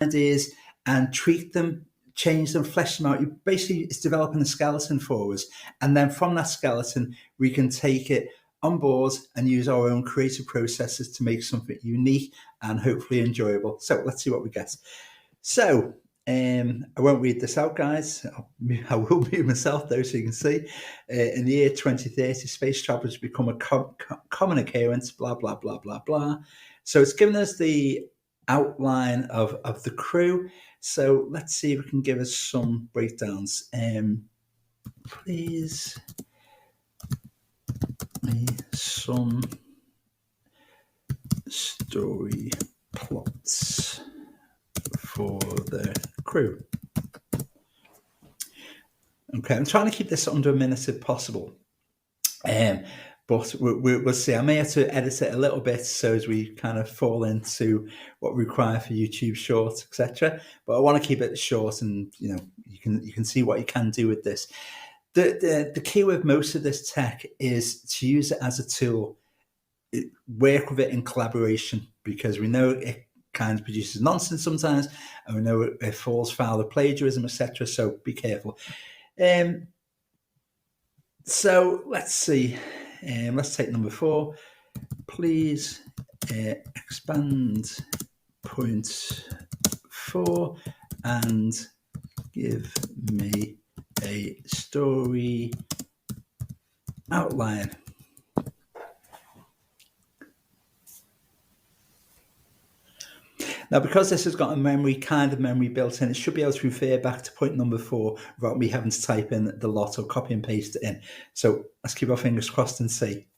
ideas and tweak them, change them, flesh them out. Basically, it's developing a skeleton for us. And then from that skeleton, we can take it on board and use our own creative processes to make something unique and hopefully enjoyable. So let's see what we get. So I won't read this out, guys. I will mute myself, though, so you can see. In the year 2030, space travel has become a common occurrence, blah, blah, blah, blah, blah. So it's given us the outline of the crew. So let's see if we can give us some breakdowns. Please, some story plots for the crew. Okay, I'm trying to keep this under a minute if possible. But we'll see. I may have to edit it a little bit so as we kind of fall into what we require for YouTube Shorts, etc. But I want to keep it short, and you can see what you can do with this. The key with most of this tech is to use it as a tool, work with it in collaboration, because we know it kind of produces nonsense sometimes, and we know it falls foul of plagiarism, etc. So be careful. So let's see. Let's take number 4. Please expand point 4 and give me a story outline. Now, because this has got a memory built in, it should be able to refer back to point number 4 without me having to type in the lot or copy and paste it in. So let's keep our fingers crossed and see.